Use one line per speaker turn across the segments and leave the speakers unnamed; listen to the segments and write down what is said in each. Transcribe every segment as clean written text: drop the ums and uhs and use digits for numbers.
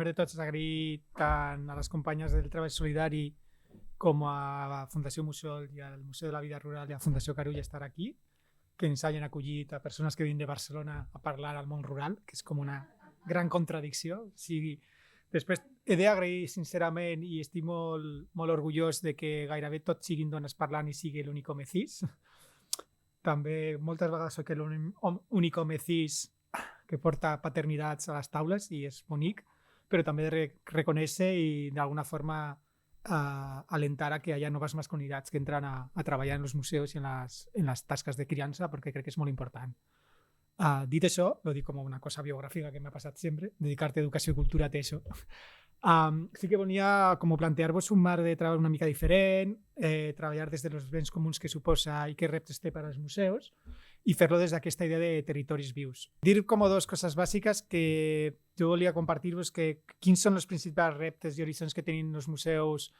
primer de tot és agrair tant a les companyes del Treball Solidari com a la Fundació Mussol i al Museu de la Vida Rural i a la Fundació Carulla estar aquí, que ens hagin acollit a persones que vin de Barcelona a parlar al món rural, que és com una gran contradicció. O sigui, després he d'agrair sincerament i estic molt orgullós de que gairebé tots siguin dones parlant i sigui l'únic home cis. També moltes vegades soc l'únic home cis que porta paternitats a les taules i és bonic, però també he de reconèixer i d'alguna forma alentar a que hi ha noves masculinitats que entren a treballar en els museus i en les tasques de criança, perquè crec que és molt important. Dit això, ho dic com una cosa biogràfica que m'ha passat sempre, dedicar-te a educació i cultura té això. Sí que volia com plantejar-vos un marc de treball una mica diferent, treballar des dels béns comuns que suposa i què reptes té per als museus i fer-lo des d'aquesta idea de territoris vius. Dir com dues coses bàsiques que jo volia compartir-vos, que quins són els principals reptes i horitzons que tenen els museus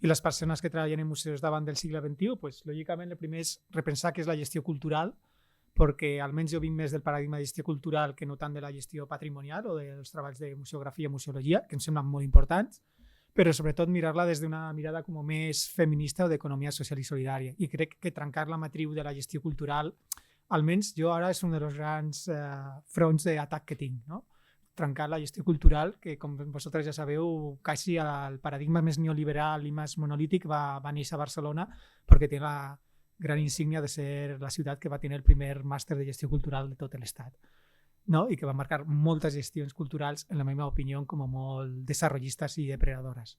i les persones que treballen en museus davant del segle XXI. Pues, lògicament, el primer és repensar què és la gestió cultural, perquè almenys jo vinc més del paradigma de gestió cultural que no tant de la gestió patrimonial o dels treballs de museografia i museologia, que em semblen molt importants, però sobretot mirar-la des d'una mirada com més feminista o d'economia social i solidària. I crec que trencar la matriu de la gestió cultural, almenys jo ara és un dels grans fronts d'atac que tinc, no? Trencar la gestió cultural, que com vosaltres ja sabeu, quasi el paradigma més neoliberal i més monolític va néixer a Barcelona perquè té la gran insígnia de ser la ciutat que va tenir el primer màster de gestió cultural de tot l'Estat, no? I que va marcar moltes gestions culturals, en la meva opinió, com a molt desarrollistes i depredadores.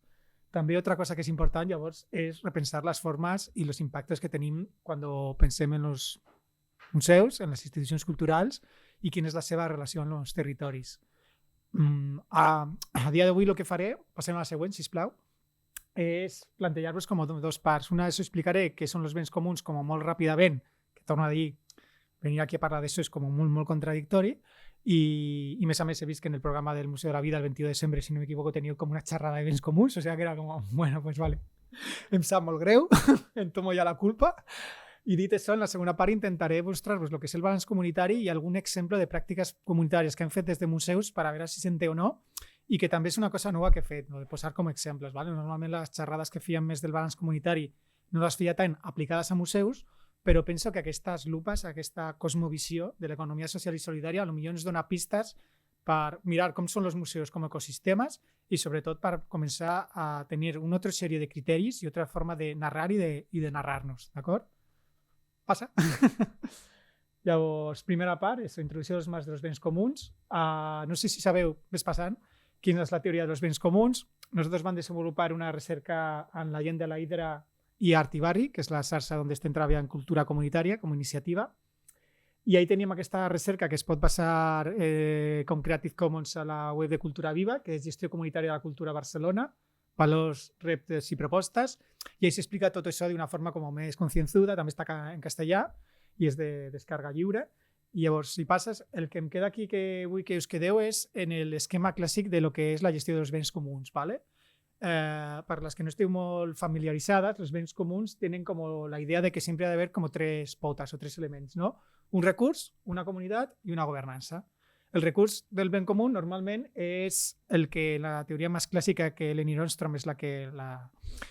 També altra cosa que és important, llavors, és repensar les formes i els impactes que tenim quan pensem en els museus, en les institucions culturals i quina és la seva relació amb els territoris. A dia d'avui el que faré, passem a la següent, sisplau, és plantejar-vos com dos parts. Una us explicaré què són els béns comuns com molt ràpidament, que torno a dir, venir aquí a parlar d'això és com molt contradictori, i més a més he vist que en el programa del Museu de la Vida el 21 de desembre, si no m'equivoco, teniu com una xerrada de béns comuns, o sigui que era com, bueno, pues vale, em sap molt greu, em tomo ja la culpa. I dit això, en la segona part intentaré mostrar-vos el que és el balanç comunitari i algun exemple de pràctiques comunitàries que hem fet des de museus per a veure si s'entén o no, i que també és una cosa nova que he fet, no? De posar com exemples. Vale? Normalment les xerrades que fèiem més del balanç comunitari no les feia tant aplicades a museus, però penso que aquestes lupes, aquesta cosmovisió de l'economia social i solidària potser ens dona pistes per mirar com són els museus com a ecosistemes i sobretot per començar a tenir una altra sèrie de criteris i altra forma de narrar i de narrar-nos, d'acord? Passa. Llavors, primera part és la introducció dels marcs dels béns comuns. No sé si sabeu, ves passant, quina és la teoria dels béns comuns. Nosaltres vam desenvolupar una recerca en la gent de la Hidra i Art i Barri, que és la xarxa on estem treballant cultura comunitària com a iniciativa. I ahí teníem aquesta recerca que es pot basar com Creative Commons a la web de Cultura Viva, que és Gestió Comunitària de la Cultura Barcelona, valors, reptes i propostes, i ahí s'explica tot això d'una forma com més concienzuda, també està en castellà i és de descarga lliure. I llavors, si passes, el que em queda aquí que vull que us quedeu és en l'esquema clàssic de lo que és la gestió dels béns comuns. ¿Vale? Per les que no esteu molt familiaritzades, els béns comuns tenen com la idea de que sempre ha d'haver com tres potes o tres elements, no? Un recurs, una comunitat i una governança. El recurs del bé comú normalment és el que la teoria més clàssica que Leni Ronstrom és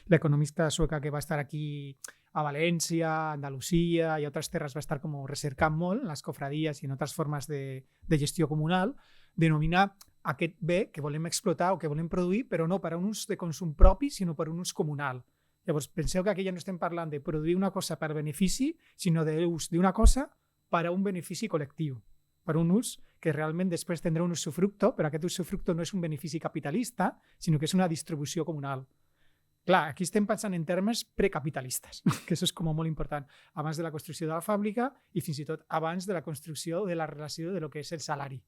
l'economista sueca que va estar aquí a València, a Andalusia i a altres terres va estar com recercant molt en les cofradies i en altres formes de gestió comunal, denominar aquest bé que volem explotar o que volem produir, però no per a un ús de consum propi, sinó per a un ús comunal. Llavors, penseu que aquí ja no estem parlant de produir una cosa per benefici, sinó de l'ús d'una cosa per a un benefici col·lectiu, per un ús que realment després tindrà un usufructo, però aquest usufructo no és un benefici capitalista, sinó que és una distribució comunal. Clar, aquí estem pensant en termes precapitalistes, que això és com molt important, abans de la construcció de la fàbrica i fins i tot abans de la construcció de la relació de lo que és el salari.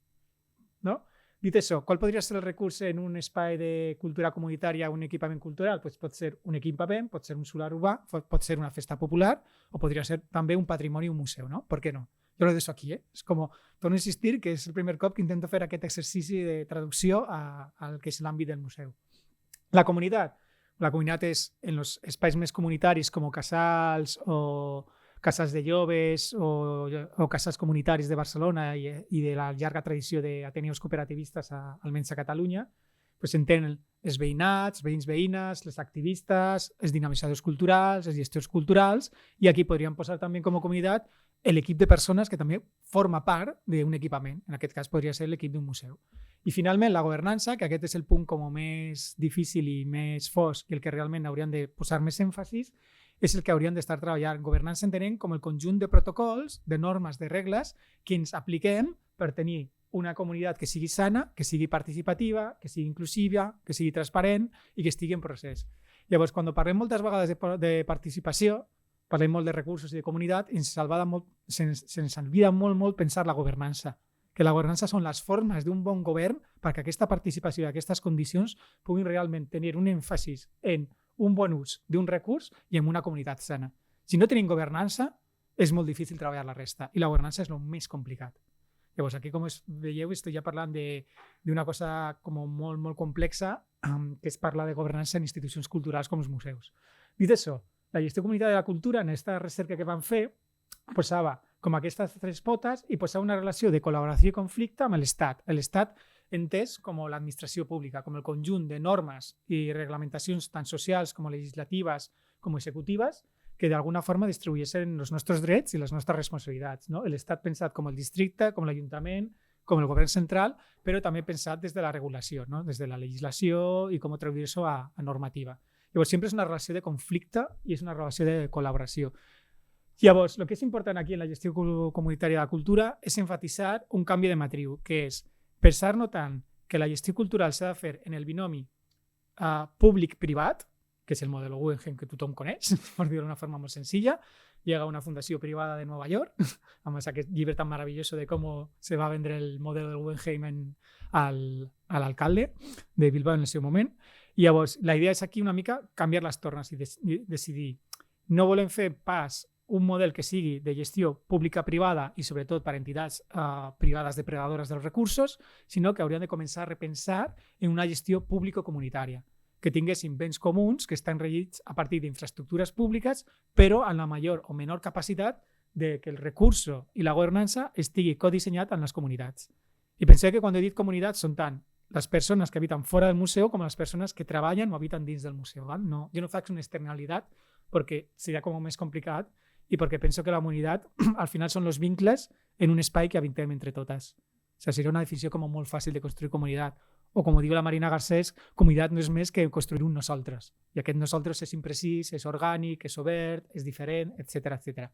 No? Dit això, qual podria ser el recurs en un espai de cultura comunitària, un equipament cultural? Pues pot ser un equipament, pot ser un solar urbà, pot ser una festa popular o podria ser també un patrimoni o un museu, no? Per què no? Jo lo deixo aquí, És com, torno a insistir que és el primer cop que intento fer aquest exercici de traducció al que és l'àmbit del museu. La comunitat és en els espais més comunitaris com casals o casals de joves o casals comunitaris de Barcelona i de la llarga tradició d'Ateneus cooperativistes almenys a Catalunya, pues, s'entenen els veïnats, veïns, veïnes, les activistes, els dinamitzadors culturals, els gestors culturals, i aquí podríem posar també com a comunitat l'equip de persones que també forma part d'un equipament. En aquest cas podria ser l'equip d'un museu. I finalment la governança, que aquest és el punt com més difícil i més fosc i el que realment hauríem de posar més èmfasis, és el que hauríem d'estar treballant. Governança entenem com el conjunt de protocols, de normes, de regles que ens apliquem per tenir una comunitat que sigui sana, que sigui participativa, que sigui inclusiva, que sigui transparent i que estigui en procés. Llavors, quan parlem moltes vegades de participació, parlem molt de recursos i de comunitat, i se'ns oblida molt pensar la governança. Que la governança són les formes d'un bon govern perquè aquesta participació i aquestes condicions puguin realment tenir un èmfasis en un bon ús d'un recurs i en una comunitat sana. Si no tenim governança, és molt difícil treballar la resta, i la governança és el més complicat. Llavors, aquí, com veieu, estic ja parlant d'una cosa com molt complexa, que es parla de governança en institucions culturals com els museus. Dit això, la gestió comunitària de la cultura, en aquesta recerca que van fer, posava com aquestes tres potes i posava una relació de col·laboració i conflicte amb l'Estat. L'Estat entès com l'administració pública, com el conjunt de normes i reglamentacions tant socials com legislatives com executives que d'alguna forma distribueixen els nostres drets i les nostres responsabilitats. No? L'Estat pensat com el districte, com l'Ajuntament, com el govern central, però també pensat des de la regulació, no? Des de la legislació i com traduir-ho a normativa. Llavors, sempre és una relació de conflicte i és una relació de col·laboració. Llavors, el que és important aquí en la gestió comunitària de la cultura és enfatitzar un canvi de matriu, que és pensar no tant que la gestió cultural s'ha de fer en el binomi públic-privat, que és el model Guggenheim que tothom coneix, per dir-ho d'una forma molt senzilla. Llega una fundació privada de Nova York, amb aquest llibre tan maravilloso de com se va vendre el model del Guggenheim a l'alcalde de Bilbao en el seu moment. I llavors, la idea és aquí una mica canviar les tornes i decidir. No volem fer pas un model que sigui de gestió pública-privada i sobretot per entitats privades depredadores dels recursos, sinó que hauríem de començar a repensar en una gestió público-comunitària, que tinguessin béns comuns que estan regits a partir d'infraestructures públiques, però amb la major o menor capacitat de que el recurs i la governança estigui codissenyat en les comunitats. I penseu que quan he dit comunitats són tant les persones que habiten fora del museu com les persones que treballen o habiten dins del museu. No, jo no faig una externalitat perquè seria com més complicat i perquè penso que la comunitat al final són els vincles en un espai que habitem entre totes. O sigui, seria una definició com molt fàcil de construir comunitat. O com diu la Marina Garcés, comunitat no és més que construir un nosaltres. I aquest nosaltres és imprecís, és orgànic, és obert, és diferent, etc.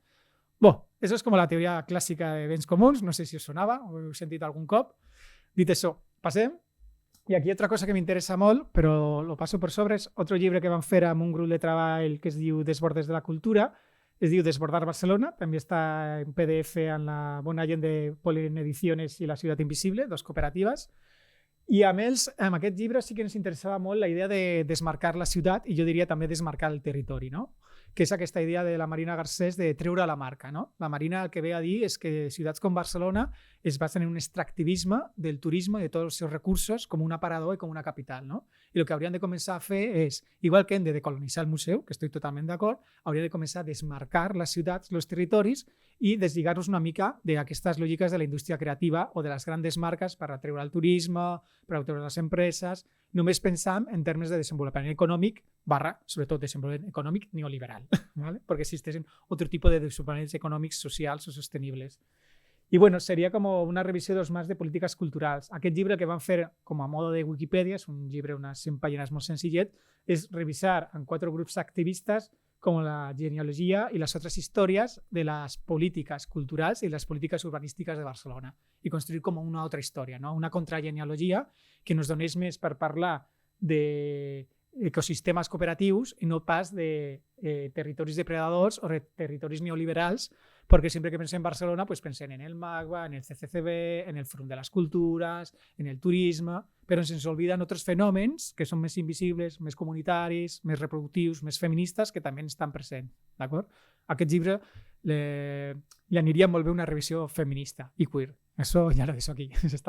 Bo, això és com la teoria clàssica de béns comuns, no sé si us sonava, o heu sentit algun cop. Dit això, passem. I aquí altra cosa que m'interessa molt, però lo passo per sobre, és otro llibre que van fer amb un grup de treball que es diu Desbordes de la cultura, es diu Desbordar Barcelona, també està en PDF en la bona gent de Pollen Ediciones i La Ciutat Invisible, dos cooperatives. I amb ells, amb aquest llibre sí que ens interessava molt la idea de desmarcar la ciutat i jo diria també desmarcar el territori, no? Que és aquesta idea de la Marina Garcés de treure la marca. No? La Marina el que ve a dir és que ciutats com Barcelona es basen en un extractivisme del turisme i de tots els seus recursos com un aparador i com una capital. No? I el que haurien de començar a fer és, igual que hem de decolonitzar el museu, que estic totalment d'acord, hauria de començar a desmarcar les ciutats, els territoris i deslligar-nos una mica d'aquestes lògiques de la indústria creativa o de les grans marques per atreure el turisme, per atreure les empreses. Només pensam en termes de desenvolupament econòmic sobretot desenvolupament econòmic neoliberal, ¿vale? Perquè existeixen altre tipus de desenvolupaments econòmics, socials o sostenibles. I bueno, seria com una revisió dels marcs de polítiques culturals. Aquest llibre que van fer com a modo de Wikipedia, és un llibre, unes 100 pàgines molt senzillet, és revisar en 4 grups activistes com la genealogia i les altres històries de les polítiques culturals i les polítiques urbanístiques de Barcelona i construir com una altra història, no? Una contragenealogia que ens donés més per parlar d'ecosistemes cooperatius i no pas de territoris depredadors o territoris neoliberals, perquè sempre que pensem en Barcelona pues pensem en el MACBA, en el CCCB, en el Front de les Cultures, en el turisme, però se'ns obliden altres fenòmens que són més invisibles, més comunitaris, més reproductius, més feministes, que també estan presents. D'acord? Aquest llibre li aniria molt bé una revisió feminista i queer. Això ja lo deixo aquí. És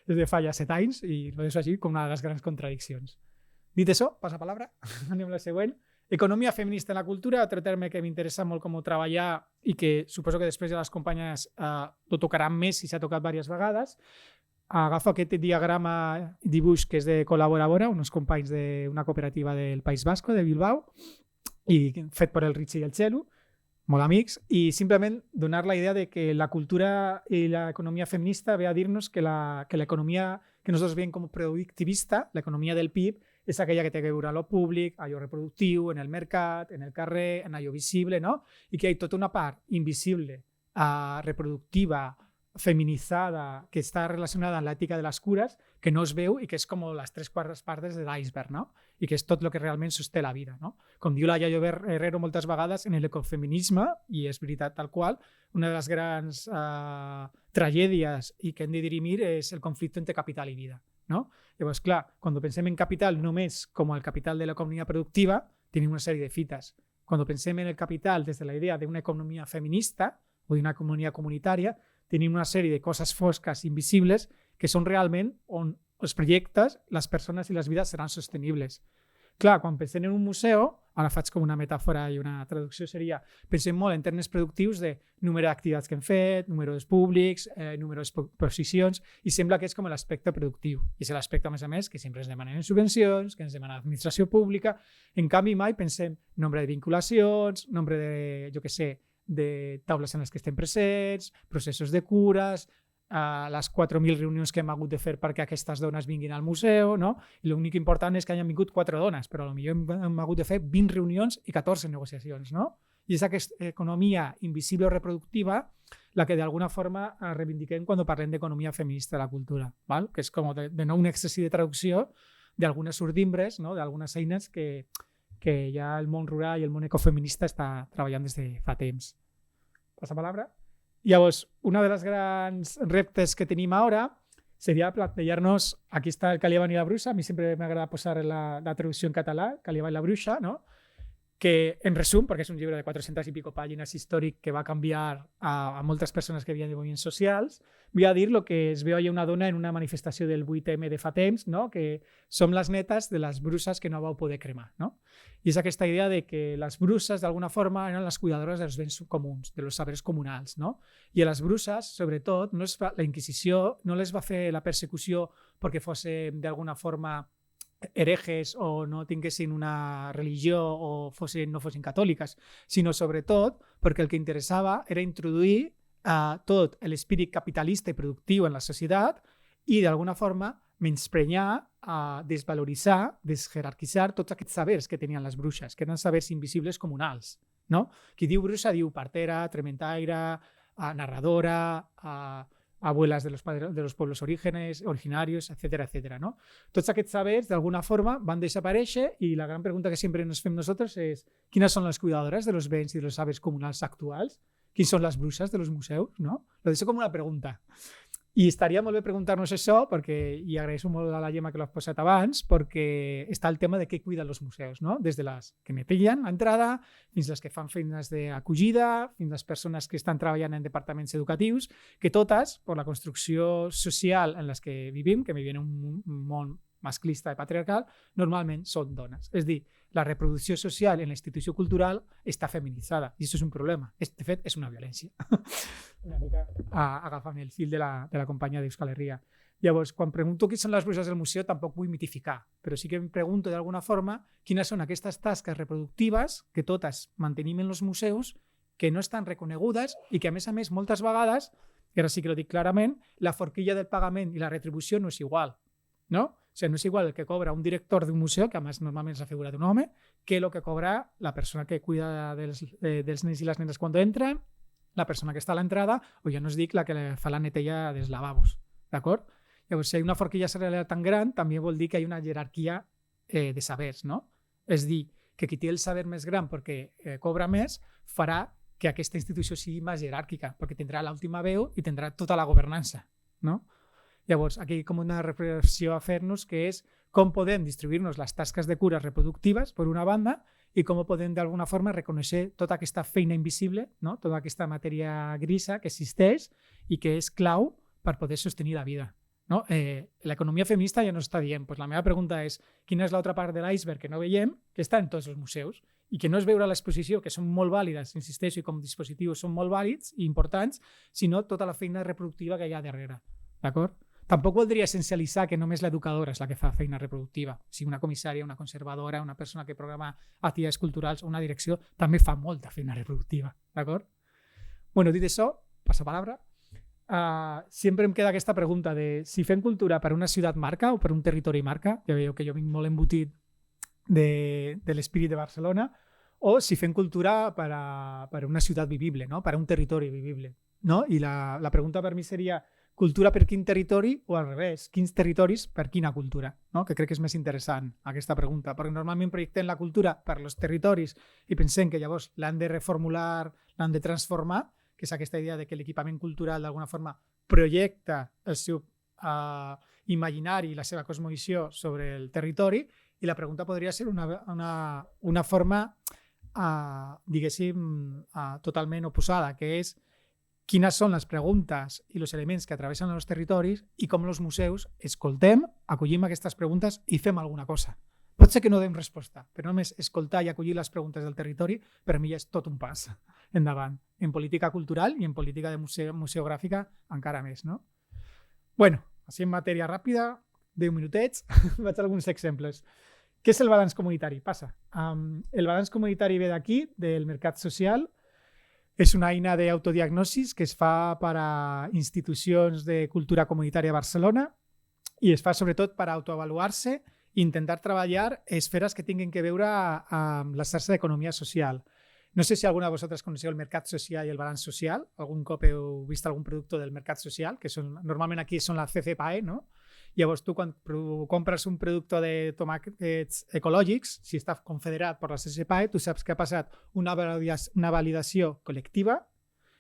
de fa ja 7 anys i lo deixo així com una de les grans contradiccions. Dit això, passa palabra, anem a la següent. Economia feminista en la cultura, altre terme que m'interessa molt com treballar i que suposo que després ja les companyes ho tocaran més si s'ha tocat diverses vegades. agafo aquest diagrama dibuix que és de Col·laboradora, uns companys d'una cooperativa del País Basco, de Bilbao, i fet per el Richie i el Txelo, molt amics, i simplement donar la idea de que la cultura i l'economia feminista ve a dir-nos que l'economia que nosaltres veiem com productivista, l'economia del PIB, és aquella que té que veure a lo públic, allò reproductiu, en el mercat, en el carrer, en allò visible, no? I que hi ha tota una part invisible, reproductiva, feminitzada, que està relacionada amb l'ètica de les cures, que no es veu i que és com les 3/4 parts de l'iceberg, no? I que és tot el que realment sosté la vida, no? Com diu la Yayo Herrero moltes vegades, en l'ecofeminisme, i és veritat tal qual, una de les grans tragèdies i que hem de dirimir és el conflicte entre capital i vida, no? Llavors, clar, quan pensem en capital només com el capital de l'economia productiva, tenim una sèrie de fites. Quan pensem en el capital des de la idea d'una economia feminista o d'una economia comunitària, tenim una sèrie de coses fosques, invisibles, que són realment on els projectes, les persones i les vides seran sostenibles. Clar, quan pensem en un museu, ara faig com una metàfora i una traducció seria, pensem molt en termes productius de número d'activitats que hem fet, número de públics, número d'exposicions, i sembla que és com l'aspecte productiu. I és l'aspecte, a més, que sempre ens demanen subvencions, que ens demana l'administració pública. En canvi, mai pensem nombre de vinculacions, nombre de, jo què sé, de taules en les que estem presents, processos de cures, les 4.000 reunions que hem hagut de fer perquè aquestes dones vinguin al museu, no? I l'únic important és que hagin vingut 4 dones, però potser hem hagut de fer 20 reunions i 14 negociacions, no? I és aquesta economia invisible o reproductiva la que d'alguna forma reivindiquem quan parlem d'economia feminista de la cultura, val? Que és com de nou un exercici de traducció d'algunes urdimbres, no? D'algunes eines que ja el món rural i el món ecofeminista està treballant des de fa temps. Passa palabra. Llavors, una de les grans reptes que tenim ara seria plantejar-nos, aquí està el Caliban i la bruixa, a mi sempre m'agrada posar la traducció en català, Caliban i la bruixa, no? Que en resum, perquè és un llibre de 400 i pico pàgines històric que va canviar a moltes persones que havien de moviments socials, vull a dir el que es veu allà una dona en una manifestació del 8M de fa temps, no? Que som les netes de les bruixes que no vau poder cremar, no? I és aquesta idea de que les bruixes d'alguna forma eren les cuidadores dels béns comuns, de los saberes comunals, no? I a les bruixes, sobretot, la Inquisició no les va fer la persecució perquè fossin d'alguna forma hereges o no tinguessin una religió o no fossin catòliques, sinó sobretot perquè el que interessava era introduir tot l'espírit capitalista i productiu en la societat i d'alguna forma menysprenyar, desvaloritzar, desjerarquitzar tots aquests sabers que tenien les bruixes, que eren sabers invisibles comunals, no? Qui diu bruixa diu partera, trementaire, narradora, abuelas de los pueblos originarios, etcétera, etcétera, ¿no? Tots aquests sabers, d'alguna forma, van desaparèixer i la gran pregunta que sempre ens fem nosaltres és quines són les cuidadores de los béns i de los sabers comunals actuals? Quins són les bruixes de los museus, no? Lo deixo com una pregunta. I estaria molt bé preguntar-nos això, perquè, i agraeixo molt a la Gemma que l'ha posat abans, perquè està el tema de què cuiden els museus, no? Des de les que neteguen l'entrada, fins les que fan feines d'acollida, fins les persones que estan treballant en departaments educatius, que totes, per la construcció social en les que vivim en un món masclista i patriarcal, normalment són dones. És a dir, la reproducció social en la institució cultural està feminitzada i això és un problema. De fet, és una violència. Una mica agafant el fil de la companya d'Euskal Herria. Llavors, quan pregunto qui són les bruixes del museu, tampoc vull mitificar, però sí que em pregunto d'alguna forma quines són aquestes tasques reproductives que totes mantenim en els museus, que no estan reconegudes i que, a més, moltes vegades, i ara sí que ho dic clarament, la forquilla del pagament i la retribució no és igual, no? O sigui, no és igual el que cobra un director d'un museu, que a més normalment és la figura d'un home, que el que cobra la persona que cuida dels nens i les nenes quan entren, la persona que està a l'entrada, o ja no es dic la que fa la netella dels lavabos, d'acord? Llavors, si hi ha una forquilla salarial tan gran, també vol dir que hi ha una jerarquia de sabers, no? És dir, que qui té el saber més gran perquè cobra més, farà que aquesta institució sigui més jeràrquica, perquè tindrà l'última veu i tindrà tota la governança, no? Llavors, aquí hi ha com una reflexió a fer-nos que és com podem distribuir-nos les tasques de cures reproductives, per una banda, i com podem d'alguna forma reconèixer tota aquesta feina invisible, no? Tota aquesta matèria grisa que existeix i que és clau per poder sostenir la vida. No? L'economia feminista ja no està dient. Pues la meva pregunta és quina és l'altra part de l'iceberg que no veiem, que està en tots els museus i que no és veure a l'exposició, que són molt vàlides, insisteixo, i com dispositius són molt vàlids i importants, sinó tota la feina reproductiva que hi ha darrere. D'acord? Tampoc voldria essencialitzar que només l'educadora és la que fa feina reproductiva. Si una comissària, una conservadora, una persona que programa activitats culturals o una direcció també fa molta feina reproductiva, d'acord? Bueno, dit això, passo palabra. Sempre em queda aquesta pregunta de si fem cultura per una ciutat marca o per un territori marca, ja veieu que jo vinc molt embotit de l'espírit de Barcelona, o si fem cultura per una ciutat vivible, no? Per un territori vivible. No? I la pregunta per mi seria cultura per quin territori o al revés, quins territoris per quina cultura, no? Que crec que és més interessant aquesta pregunta, perquè normalment projectem la cultura per als territoris i pensem que llavors l'han de reformular, l'han de transformar, que és aquesta idea de que l'equipament cultural d'alguna forma projecta el seu imaginari i la seva cosmovisió sobre el territori, i la pregunta podria ser una forma, diguéssim, totalment oposada, que és quines són les preguntes i els elements que travessen els territoris i com els museus escoltem, acollim aquestes preguntes i fem alguna cosa. Pot ser que no dem resposta, però només escoltar i acollir les preguntes del territori per mi és tot un pas endavant, en política cultural i en política de museogràfica encara més. No? Bueno, així en matèria ràpida, 10 minutets, vaig a alguns exemples. Què és el balanç comunitari? Passa. El balanç comunitari ve d'aquí, del mercat social. És una eina d'autodiagnosis que es fa per a institucions de cultura comunitària a Barcelona i es fa sobretot per autoavaluar-se i intentar treballar esferes que tinguin que veure amb la xarxa d'economia social. No sé si alguna de vosaltres coneixeu el mercat social i el balanç social. Algun cop heu vist algun producte del mercat social, que normalment aquí són la CCPAE, no? Llavors, tu quan compres un producte de tomàquets ecològics, si està confederat per la CCPAE, tu saps que ha passat una validació col·lectiva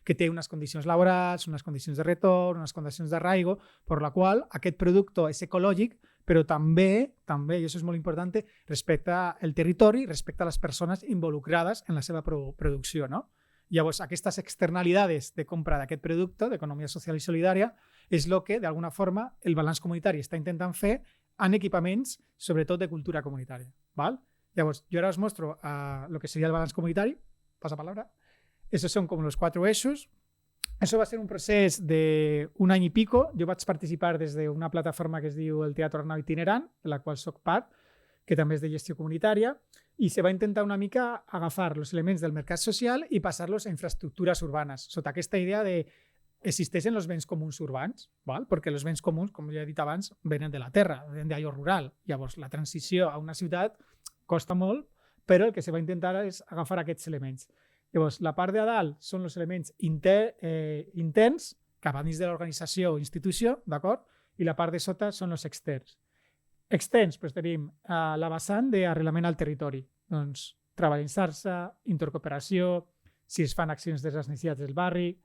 que té unes condicions laborals, unes condicions de retorn, unes condicions d'arraigo, per la qual aquest producte és ecològic, però també, i això és molt important, respecta el territori, respecta les persones involucrades en la seva producció. No? Llavors, aquestes externalitats de compra d'aquest producte, d'economia social i solidària, és el que, d'alguna forma, el balanç comunitari està intentant fer en equipaments, sobretot de cultura comunitària. Val? Llavors, jo ara us mostro el que seria el balanç comunitari. Passa palabra. Esos son como los 4 eixos. Eso va ser un procés d'un any i pico. Jo vaig participar des d'una plataforma que es diu el Teatre Arnau Itinerant, de la qual soc part, que també és de gestió comunitària, i se va intentar una mica agafar els elements del mercat social i passar-los a infraestructures urbanes, sota aquesta idea de existeixen els béns comuns urbans, val? Perquè els béns comuns, com ja he dit abans, venen de la terra, venen d'allò rural. Llavors, la transició a una ciutat costa molt, però el que se va intentar és agafar aquests elements. Llavors, la part de dalt són els elements interns, cap a dins de l'organització o institució, d'acord? I la part de sota són els externs. Externs, doncs tenim la vessant d'arrelament al territori. Doncs treball en xarxa, intercooperació, si es fan accions de les necessitats del barri,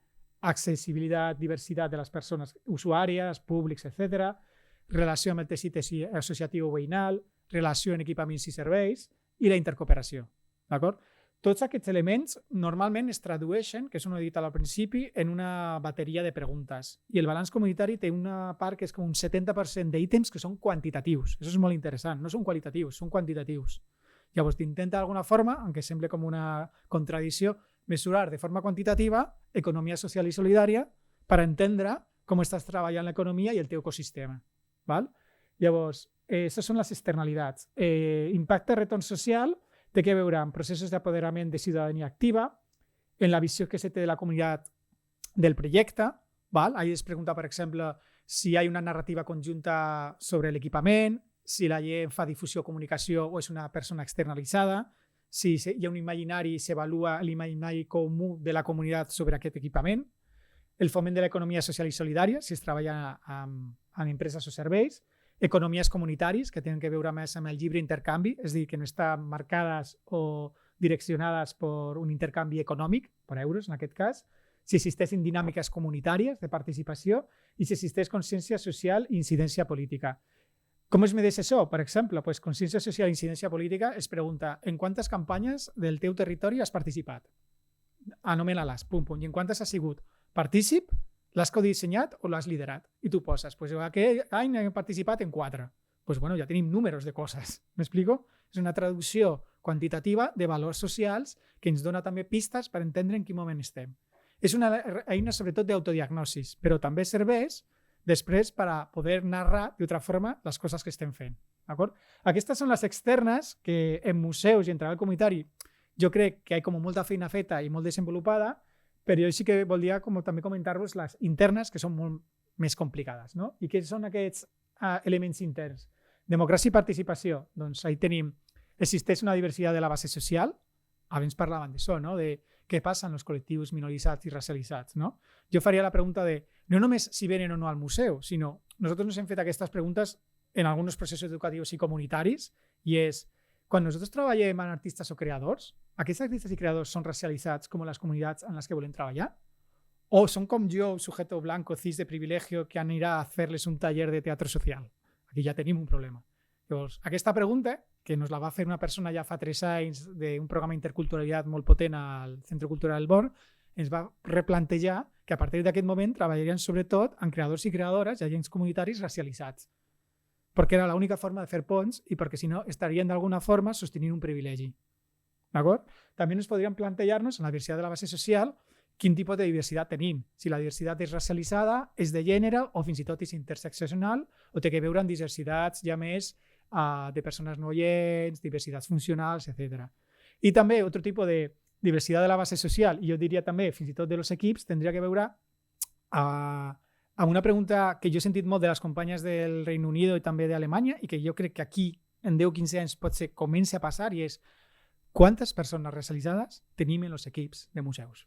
accessibilitat, diversitat de les persones usuàries, públics, etc. Relació amb el teixit associatiu veïnal, relació en equipaments i serveis i la intercooperació. D'acord? Tots aquests elements normalment es tradueixen, que és un ho he dit al principi, en una bateria de preguntes. I el balanç comunitari té una part que és com un 70% d'ítems que són quantitatius. Això és molt interessant. No són qualitatius, són quantitatius. Llavors, t'intenta d'alguna forma, aunque sembla com una contradicció, mesurar de forma quantitativa economia social i solidària per entendre com estàs treballant l'economia i el teu ecosistema. Val? Llavors, aquestes són les externalitats. Impacte retorn social té que veure amb processos d'apoderament de ciutadania activa, en la visió que se té de la comunitat del projecte. Val? Ahí es pregunta, per exemple, si hi ha una narrativa conjunta sobre l'equipament, si la gent fa difusió o comunicació o és una persona externalitzada, si hi ha un imaginari i s'avalua l'imaginari comú de la comunitat sobre aquest equipament, el foment de l'economia social i solidària, si es treballa en empreses o serveis, economies comunitaris, que tenen que veure més amb el llibre intercanvi, és a dir, que no estan marcades o direccionades per un intercanvi econòmic, per euros en aquest cas, si existeixen dinàmiques comunitàries de participació i si existeix consciència social i incidència política. Com es medeix això? Per exemple, consciència social i incidència política es pregunta en quantes campanyes del teu territori has participat? Anomena-les, pum, pum. I en quantes has sigut partícip, l'has codissenyat o l'has liderat? I tu poses, aquell any he participat en 4. Bueno, ja tenim números de coses. M'explico? És una traducció quantitativa de valors socials que ens dona també pistes per entendre en quin moment estem. És una eina sobretot d'autodiagnosis, però també serveix després per a poder narrar d'altra forma les coses que estem fent. D'acord? Aquestes són les externes que en museus i en treball comunitari jo crec que hi ha com molta feina feta i molt desenvolupada, però jo sí que voldria també comentar-vos les internes, que són molt més complicades. No? I què són aquests elements interns? Democràcia i participació. Doncs ahí tenim, existeix una diversitat de la base social, abans parlaven d'això, no? De què passa en els col·lectius minoritzats i racialitzats. No? Jo faria la pregunta de no només si venen o no al museu, sinó nosaltres nos hem fet aquestes preguntes en alguns processos educatius i comunitaris, i és, quan nosaltres treballem amb artistes o creadors, aquests artistes i creadors són racialitzats com les comunitats en les que volem treballar? O són com jo, un sujeto blanco, cis de privilegio, que anirà a fer-les un taller de teatre social? Aquí ja tenim un problema. Llavors, aquesta pregunta, que nos la va fer una persona ja fa 3 anys d'un programa d'interculturalitat molt potent al Centre Cultural del Born, ens va replantejar que a partir d'aquest moment treballarien sobretot amb creadors i creadores i agents comunitaris racialitzats, perquè era l'única forma de fer ponts i perquè si no estarien d'alguna forma sostenint un privilegi. D'acord? També ens podríem plantejar-nos en la diversitat de la base social quin tipus de diversitat tenim. Si la diversitat és racialitzada, és de gènere o fins i tot és interseccional o té que veure amb diversitats ja més de persones no oients, diversitats funcionals, etc. I també un altre tipus de diversitat de la base social, i jo diria també fins i tot de los equips, tindria que veure amb una pregunta que jo he sentit molt de les companyes del Regne Unit i també d'Alemanya i que jo crec que aquí en 10-15 anys potser comença a passar, i és quantes persones racialitzades tenim en els equips de museus?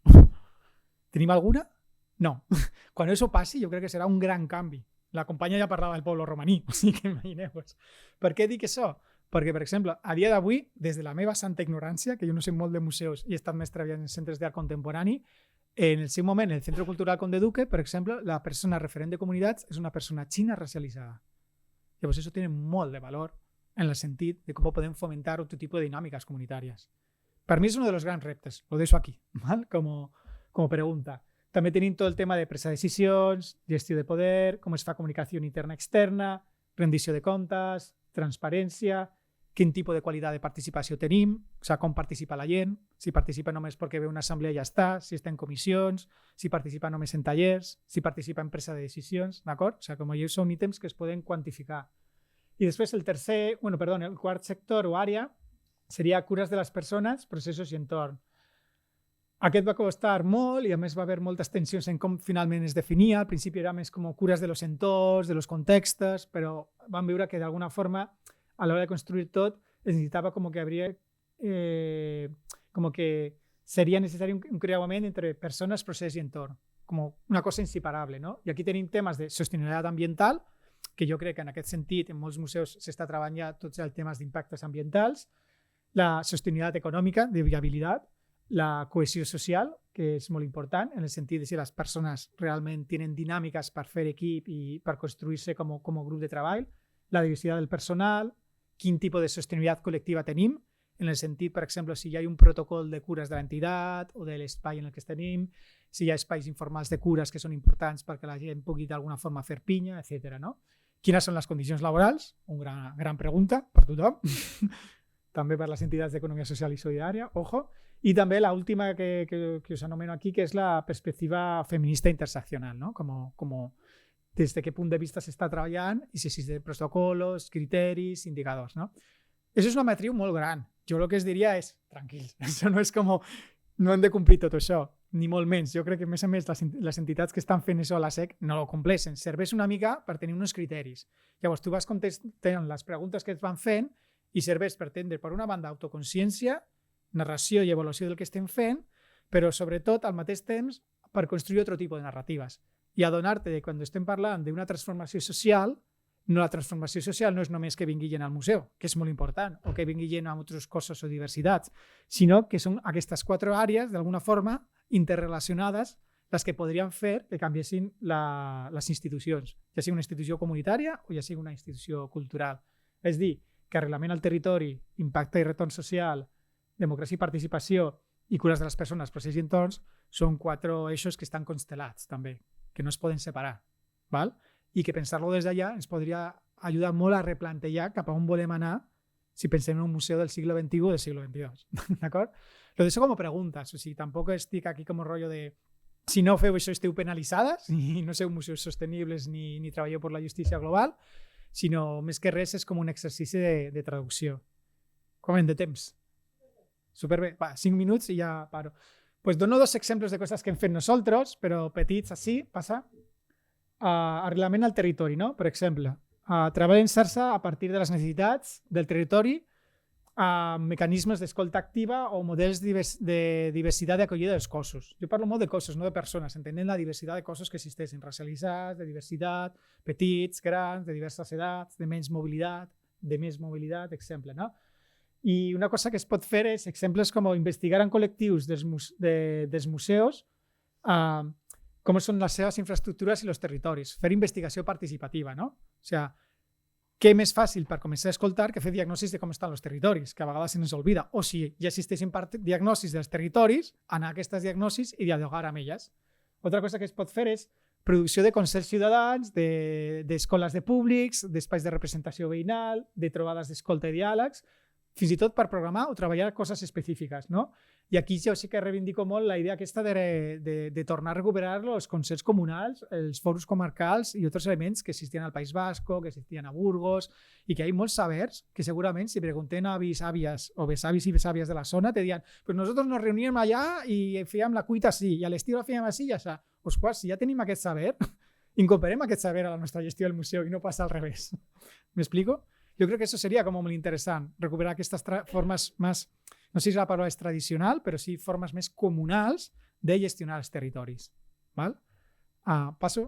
Tenim alguna? No. Quan això passi jo crec que serà un gran canvi. La companya ja parlava del poble romaní, o sigui que imagineu-vos. Per què dic això? Perquè, per exemple, a dia d'avui, des de la meva santa ignorància, que jo no sé molt de museus i he estat més treballant en centres d'art contemporani, en el seu moment, en el Centre Cultural Conde Duque, per exemple, la persona referent de comunitats és una persona xina racialitzada. Llavors, això té molt de valor en el sentit de com podem fomentar un tipus de dinàmiques comunitàries. Per mi és un dels grans reptes, lo deixo aquí, ¿vale? Com pregunta. També tenim tot el tema de presa de decisions, gestió de poder, com es fa comunicació interna-externa, rendició de comptes, transparència, quin tipus de qualitat de participació tenim, o sigui, com participa la gent, si participa només perquè ve una assemblea i ja està, si està en comissions, si participa només en tallers, si participa en presa de decisions, d'acord? O sigui, com això són ítems que es poden quantificar. I després el quart sector o àrea seria cures de les persones, processos i entorn. Aquest va costar molt i a més va haver moltes tensions en com finalment es definia. Al principi era més com cures de los entorns, de los contextos, però vam veure que d'alguna forma a l'hora de construir tot es necessitava com que seria necessari un creuament entre persones, procés i entorn, com una cosa inseparable, no? I aquí tenim temes de sostenibilitat ambiental, que jo crec que en aquest sentit en molts museus s'està treballant ja tots els temes d'impactes ambientals, la sostenibilitat econòmica, de viabilitat, la cohesió social, que és molt important en el sentit de si les persones realment tenen dinàmiques per fer equip i per construir-se com a grup de treball, la diversitat del personal, quin tipus de sostenibilitat col·lectiva tenim, en el sentit, per exemple, si hi ha un protocol de cures de l'entitat o de l'espai en el que tenim, si hi ha espais informals de cures que són importants perquè la gent pugui d'alguna forma fer pinya, etc. No? Quines són les condicions laborals? Una gran pregunta per tothom. També per les entitats d'economia social i solidària, ojo. I també l'última que us anomeno aquí, que és la perspectiva feminista interseccional, no? Com des de qué punt de vista s'està treballant i si existen protocolos, criteris, indicadors. No? Això és una matriu molt gran. Jo el que es diria és, tranquils, això no és com, no hem de complir tot això, ni molt menys. Jo crec que, a més, les entitats que estan fent això a la SEC no ho compleixen. Serveix una mica per tenir uns criteris. Llavors, tu vas contestant les preguntes que et van fent i serveix per tindre, per una banda, autoconsciència, narració i avaluació del que estem fent, però, sobretot, al mateix temps, per construir altre tipus de narratives. I adonar-te que quan estem parlant d'una transformació social, la transformació social no és només que vingui gent al museu, que és molt important, o que vingui gent a altres cossos o diversitats, sinó que són aquestes 4 àrees, d'alguna forma, interrelacionades, les que podrien fer que canviessin les institucions, ja sigui una institució comunitària o ja sigui una institució cultural. És dir, que arrelament al territori, impacte i retorn social, democràcia i participació i cures de les persones, procés i entorns, són 4 eixos que estan constel·lats també, que no es poden separar, val? I que pensar-lo des d'allà ens podria ajudar molt a replantejar cap a on volem anar si pensem en un museu del segle XXI o del segle XXII. D'acord? Lo deixo com a preguntes, o sigui, tampoc estic aquí com un rotllo de Si no feu això esteu penalitzades i no sou museus sostenibles ni treballeu per la justícia global, sinó més que res és com un exercici de traducció. Com de temps? Superbé. Va, 5 minuts i ja paro. Pues dono 2 exemples de coses que hem fet nosaltres, però petits així, passa. Arrelament al territori, no? Per exemple, treball en xarxa a partir de les necessitats del territori, mecanismes d'escolta activa o models de diversitat d'acollida dels cossos. Jo parlo molt de cossos, no de persones, entenent la diversitat de cossos que existeixen, racialitzats, de diversitat, petits, grans, de diverses edats, de menys mobilitat, de més mobilitat, exemple, no? I una cosa que es pot fer és exemples com investigar en col·lectius dels museus com són les seves infraestructures i els territoris, fer investigació participativa, no? O sigui, què més fàcil per començar a escoltar que fer diagnosis de com estan els territoris, que a vegades se ens oblida, o si ja existeixen diagnosis dels territoris, anar a aquestes diagnosis i dialogar amb elles. Altra cosa que es pot fer és producció de consells ciutadans, d'escoles de públics, d'espais de representació veïnal, de trobades d'escolta i diàlegs, fins i tot per programar o treballar coses específiques, no? I aquí jo sí que reivindico molt la idea aquesta de tornar a recuperar els consells comunals, els fòrums comarcals i altres elements que existien al País Basco, que existien a Burgos, i que hi ha molts sabers que segurament si preguntem a avis, àvies o besavis i besàvies de la zona te diran pues nosotros nos reuníem allà i fèiem la cuita així, i a l'estiu la fèiem així i ja. Ostres, si ja tenim aquest saber, incorporem aquest saber a la nostra gestió del museu i no passa al revés. ¿M'explico? Jo crec que això seria com molt interessant, recuperar aquestes formes més, no sé si la paraula és tradicional, però sí formes més comunals de gestionar els territoris. Val? Passo.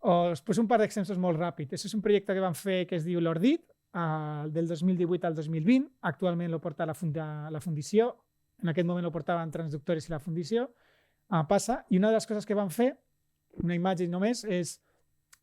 Us poso un par d'exemples molt ràpid. Això és un projecte que vam fer que es diu l'Ordit, del 2018 al 2020. Actualment lo porta la Fundició. En aquest moment lo portaven Transductores i la Fundició. Passa. I una de les coses que van fer, una imatge només, és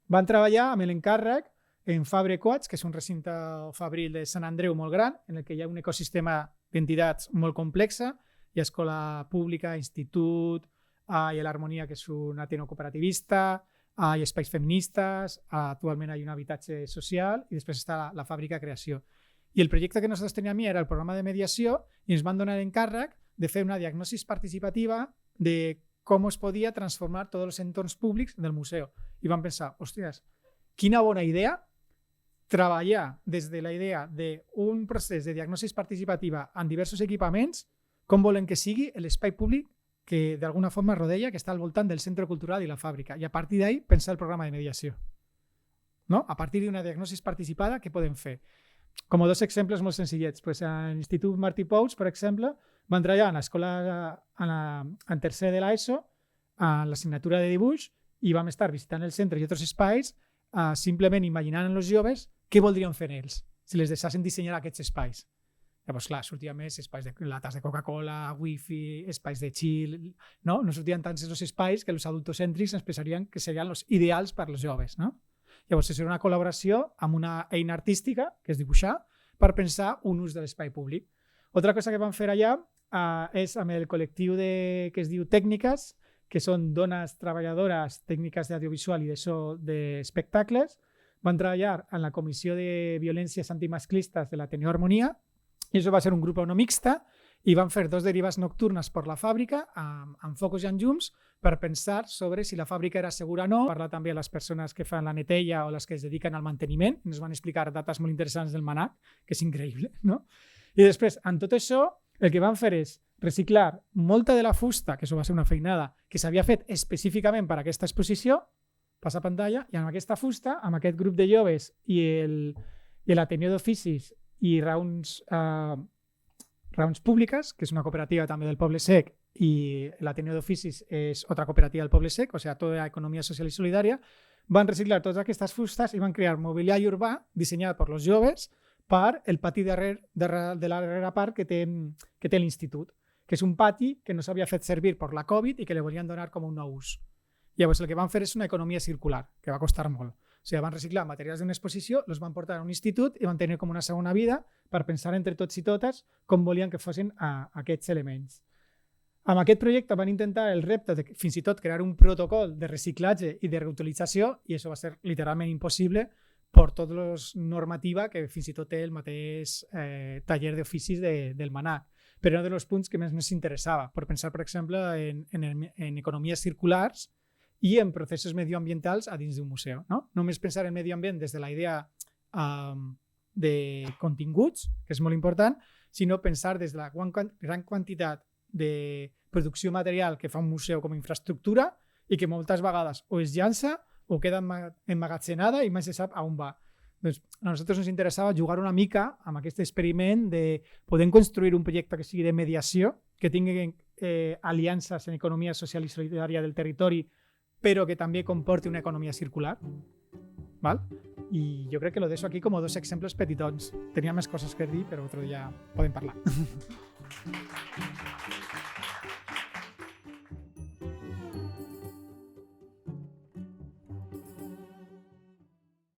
van treballar amb l'encàrrec en Fabre Coats, que és un recinte fabril de Sant Andreu molt gran, en el que hi ha un ecosistema d'entitats molt complexa. Hi ha escola pública, institut, hi ha l'Harmonia, que és un ateneu cooperativista, hi ha espais feministes, actualment hi ha un habitatge social i després està la fàbrica de creació. I el projecte que nosaltres teníem era el programa de mediació i ens van donar l'encàrrec de fer una diagnosi participativa de com es podia transformar tots els entorns públics del museu. I vam pensar, hòsties, quina bona idea treballar des de la idea d'un procés de diagnosi participativa en diversos equipaments, com volen que sigui l'espai públic que d'alguna forma rodella, que està al voltant del centre cultural i la fàbrica. I a partir d'ahí pensar el programa de mediació. No? A partir d'una diagnosi participada, què podem fer? Com 2 exemples molt senzillets. Pues a l'Institut Martí Pous, per exemple, van treballar en l'escola en tercer de l'ESO, en l'assignatura de dibuix, i vam estar visitant el centre i altres espais, simplement imaginant en els joves què voldrien fer ells si les deixessin dissenyar aquests espais. Llavors, clar, sortien més espais de lates de Coca-Cola, wifi, espais de chill, no? No sortien tants els espais que els adultocèntrics ens pensarien que serien els ideals per als joves, no? Llavors, és una col·laboració amb una eina artística, que és dibuixar, per pensar un ús de l'espai públic. Altra cosa que vam fer allà és amb el col·lectiu que es diu Tècniques, que són dones treballadores tècniques d'audiovisual i d'espectacles. Van treballar en la Comissió de Violències Antimasclistes de l'Ateneu Harmonia, i això va ser un grup no mixta, i van fer 2 derives nocturnes per la fàbrica amb focus i amb llums per pensar sobre si la fàbrica era segura o no, parlar també a les persones que fan la neteja o les que es dediquen al manteniment, i ens van explicar dates molt interessants del MANAC, que és increïble, no? I després, en tot això, el que van fer és reciclar molta de la fusta, que això va ser una feinada, que s'havia fet específicament per a aquesta exposició, passa pantalla, i amb aquesta fusta, amb aquest grup de joves i l'Ateneu d'Oficis i Raons Públiques, que és una cooperativa també del Poble Sec, i l'Ateneu d'Oficis és altra cooperativa del Poble Sec, o sigui, tota economia social i solidària, van reciclar totes aquestes fustes i van crear mobiliari urbà dissenyat per els joves per el pati de la part que té l'institut, que és un pati que no s'havia fet servir per la Covid i que li volien donar com un nou ús. Llavors, el que van fer és una economia circular, que va costar molt. O sigui, van reciclar materials d'una exposició, els van portar a un institut i van tenir com una segona vida per pensar entre tots i totes com volien que fossin aquests elements. Amb aquest projecte van intentar el repte de fins i tot crear un protocol de reciclatge i de reutilització, i això va ser literalment impossible per tota la normativa que fins i tot té el mateix taller d'oficis del MANAC. però era un dels punts que més ens interessava, per pensar, per exemple, en economies circulars i en processos medioambientals a dins d'un museu. No? Només pensar en medi ambient des de la idea de continguts, que és molt important, sinó pensar des de la gran quantitat de producció material que fa un museu com a infraestructura i que moltes vegades o es llança o queda emmagatzenada i mai se sap on va. Doncs a nosaltres ens interessava jugar una mica amb aquest experiment de poder construir un projecte que sigui de mediació, que tingui aliances en economia social i solidària del territori, però que també comporti una economia circular. ¿Val? I jo crec que lo deixo aquí com dos exemples petitons. Tenia més coses que dir, però otro dia podem parlar.